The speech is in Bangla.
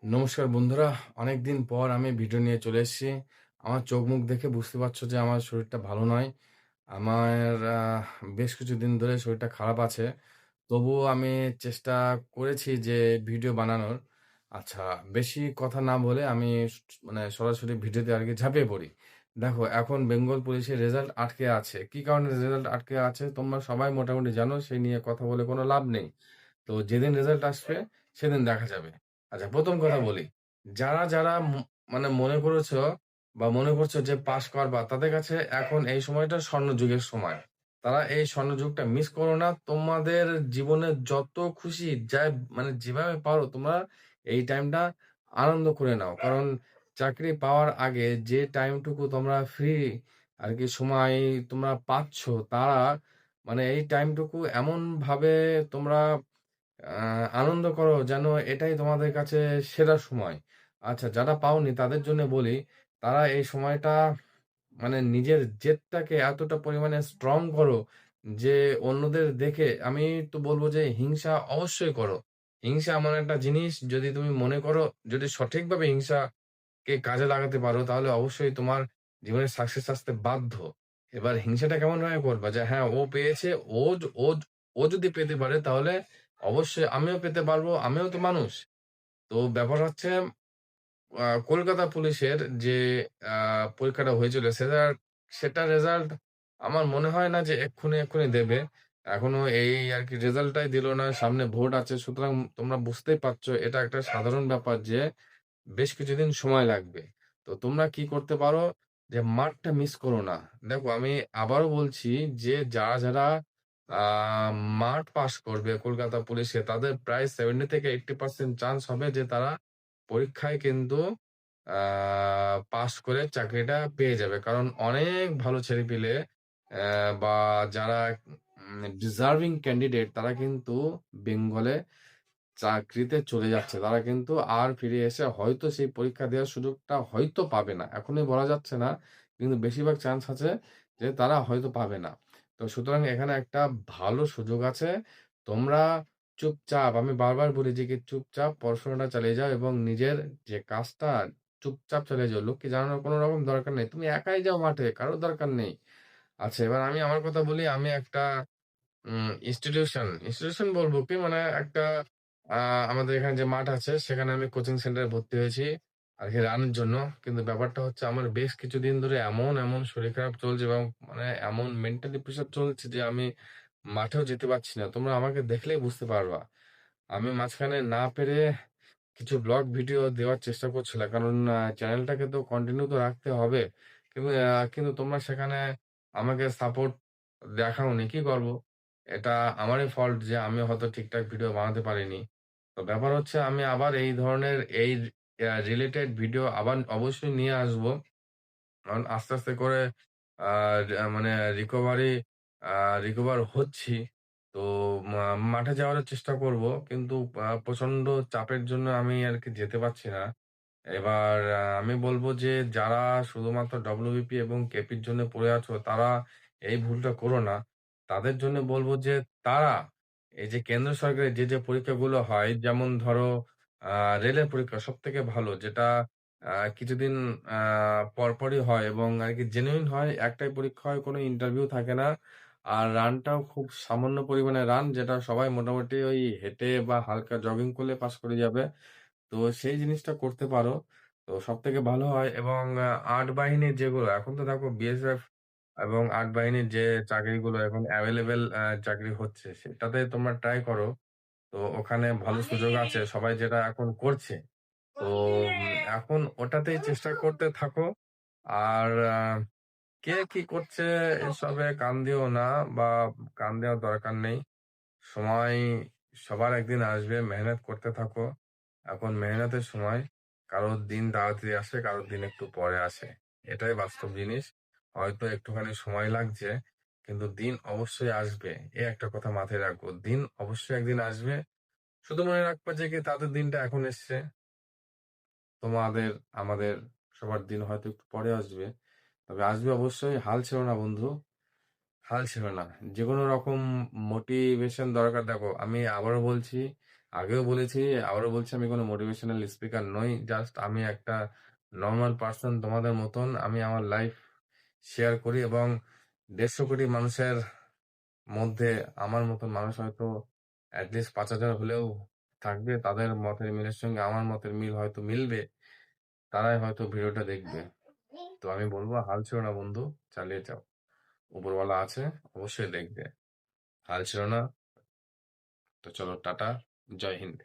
নমস্কার বন্ধুরা, অনেকদিন পর আমি ভিডিও নিয়ে চলে এসেছি। আমার চোখ মুখ দেখে বুঝতে পারছো যে আমার শরীরটা ভালো নয়। আমার বেশ কিছুদিন ধরে শরীরটা খারাপ আছে। তবুও আমি চেষ্টা করেছি যে ভিডিও বানানোর। আচ্ছা, বেশি কথা না বলে আমি মানে সরাসরি ভিডিওতে আরকি ঝাঁপিয়ে পড়ি। দেখো, এখন বেঙ্গল পুলিশের রেজাল্ট আটকে আছে। কি কারণে রেজাল্ট আটকে আছে তোমরা সবাই মোটামুটি জানো, সেই নিয়ে কথা বলে কোনো লাভ নেই। তো যেদিন রেজাল্ট আসবে সেদিন দেখা যাবে। আচ্ছা, ১ম কথা বলি, যারা মানে মনে করেছো বা মনে করছো যে পাস করবা, তাদের কাছে এখন এই সময়টা স্বর্ণযুগের সময়। তারা এই স্বর্ণযুগটা মিস করো না। তোমাদের জীবনে যত খুশি মানে যেভাবে পারো তোমরা এই টাইমটা আনন্দ করে নাও। কারণ চাকরি পাওয়ার আগে যে টাইমটুকু তোমরা ফ্রি আরকি সময় তোমরা পাচ্ছ, তারা মানে এই টাইমটুকু এমনভাবে তোমরা আ আনন্দ করো যেন এটাই তোমাদের কাছে সেরা সময়। আচ্ছা, যারা পাওনি তাদের জন্য বলি, তারা এই সময়টা মানে নিজের জেদটাকে এতটা পরিমাণে স্ট্রং করো যে অন্যদের দেখে আমি তো বলব যে হিংসা অবশ্যই করো। হিংসা এমন একটা জিনিস, যদি তুমি মনে করো, যদি সঠিকভাবে হিংসাকে কাজে লাগাতে পারো তাহলে অবশ্যই তোমার জীবনে সাকসেস আসতে বাধ্য। এবার হিংসাটা কেমনভাবে করবা যে হ্যাঁ, ও পেয়েছে, ও য ও য ও যদি পেতে পারে তাহলে অবশ্যই আমিও পেতে পারবো, আমিও তো মানুষ। তো ব্যাপার হচ্ছে, কলকাতা পুলিশের যে আ পরীক্ষাটা হয়েছিল সেটার রেজাল্ট আমার মনে হয় না যে এক্ষুনি দেবে। এখনো এই আরকি রেজাল্টটাই দিল না। সামনে ভোট আছে। সুতরাং তোমরা বুঝতেই পারছো এটা একটা সাধারণ ব্যাপার যে বেশ কিছুদিন সময় লাগবে। তো তোমরা কি করতে পারো যে মাঠটা মিস করো না। দেখো, আমি আবারও বলছি যে যারা আ মাঠ পাস করবে কলকাতা পুলিশে, তাদের প্রায় 70 থেকে 80% চান্স হবে যে তারা পরীক্ষায় কিন্তু আ পাস করে চাকরিটা পেয়ে যাবে। কারণ অনেক ভালো ছেলেপিলে বা যারা ডিজার্ভিং ক্যান্ডিডেট, তারা কিন্তু বেঙ্গলে চাকরিতে চলে যাচ্ছে। তারা কিন্তু আর ফিরে এসে হয়তো সেই পরীক্ষা দেওয়ার সুযোগটা হয়তো পাবে না। এখনই বলা যাচ্ছে না। কিন্তু বেশিরভাগ চান্স আছে যে তারা হয়তো পাবে না। তো সুতরাং এখানে একটা ভালো সুযোগ আছে। তোমরা চুপচাপ, আমি বারবার বলি যে কি চুপচাপ পড়াশোনাটা চালিয়ে যাও এবং নিজের যে কাজটা চুপচাপ চালিয়ে যাও। লোককে জানানোর কোনো রকম দরকার নেই। তুমি একাই যাও মাঠে, কারো দরকার নেই। আচ্ছা, এবার আমি আমার কথা বলি। আমি একটা ইনস্টিটিউশন বলবো কি, মানে একটা আ আমাদের এখানে যে মাঠ আছে সেখানে আমি কোচিং সেন্টারে ভর্তি হয়েছি আরকি রানের জন্য। কিন্তু ব্যাপারটা হচ্ছে, আমার বেশ কিছুদিন ধরে এমন শরীর খারাপ চলছে এবং মানে এমন মেন্টালি প্রেশার চলছে যে আমি মাঠেও যেতে পারছি না। তোমরা আমাকে দেখলেই বুঝতে পারবা। আমি মাঝখানে না পেরে কিছু ব্লগ ভিডিও দেওয়ার চেষ্টা করছিলাম। কারণ চ্যানেলটাকে তো কন্টিনিউ তো রাখতে হবে। কিন্তু তোমরা সেখানে আমাকে সাপোর্ট দেখাওনি। কি করব? এটা আমারই ফল্ট যে আমি হয়তো ঠিকঠাক ভিডিও বানাতে পারিনি। তো ব্যাপার হচ্ছে, আমি আবার এই ধরনের এই রিলেটেড ভিডিও আবার অবশ্যই নিয়ে আসবো। কারণ আস্তে করে আ মানে রিকভারি আ রিকভার হচ্ছি। তো মাঠে যাওয়ার চেষ্টা করব। কিন্তু প্রচন্ড চাপের জন্য আমি আরকি যেতে পারছি না। এবার আমি বলব যে যারা শুধুমাত্র WBP এবং KP র জন্য পড়ে আছো, তারা এই ভুলটা করো না। তাদের জন্য বলব যে তারা এই যে কেন্দ্র সরকারের যে পরীক্ষাগুলো হয়, যেমন ধরো আ রেলের পরীক্ষা সবথেকে ভালো, যেটা কিছুদিন আ পরপরই হয় এবং আরকি জেনুইন হয়। একটাই পরীক্ষা হয়, কোনো ইন্টারভিউ থাকে না। আর রানটাও খুব সামান্য পরিমাণে রান, যেটা সবাই মোটামুটি ওই হেঁটে বা হালকা জগিং করলে পাস করে যাবে। তো সেই জিনিসটা করতে পারো। তো সবথেকে ভালো হয়। এবং ৮ বাহিনীর যেগুলো এখন তো দেখো, BSF এবং ৮ বাহিনীর যে চাকরিগুলো এখন এভেইলেবল চাকরি হচ্ছে, সেটাতে তোমরা ট্রাই করো। তো ওখানে ভালো সুযোগ আছে। সবাই যেটা এখন করছে। তো এখন ওটাতেই চেষ্টা করতে থাকো। আর কে কি করছে এসবে কান দিও না, বা কান দেওয়ার দরকার নেই। সময় সবার একদিন আসবে, মেহনত করতে থাকো। এখন মেহনতের সময়। কারোর দিন তাড়াতাড়ি আসে, কারোর দিন একটু পরে আসে। এটাই বাস্তব জিনিস। হয়তো একটুখানি সময় লাগছে, কিন্তু দিন অবশ্যই আসবে। এই একটা কথা মাথায় রাখবো। দিন অবশ্যই একদিন আসবে। শুধু মনে রাখবা যে কি তাদের দিনটা এখন এসছে। তোমাদের, আমাদের সবার দিন হয়তো একটু পরে আসবে। তবে আসবে অবশ্যই। হাল ছেড়ো না বন্ধু। হাল ছেড়ো না। যেকোনো রকম মোটিভেশন দরকার। দেখো, আমি আবারও বলছি আগেও বলেছি, আবারও বলছি আমি কোনো মোটিভেশনাল স্পিকার নই। জাস্ট আমি একটা নরমাল পারসন তোমাদের মতন। আমি আমার লাইফ শেয়ার করি এবং ১৫০ কোটি মানুষের মধ্যে আমার মতন মানুষ হয়তো এট লিস্ট ৫,০০০ হলেও থাকবে। তাদের মতের মিলের সঙ্গে আমার মতের মিল হয়তো মিলবে। তারাই হয়তো ভিডিওটা দেখবে। তো আমি বলব হাল ছেড়ো না বন্ধু, চালিয়ে যাও। উপরওয়ালা আছে, অবশ্যই দেখবে। হাল ছেড়ো না। তো চলো টাটা, জয় হিন্দ।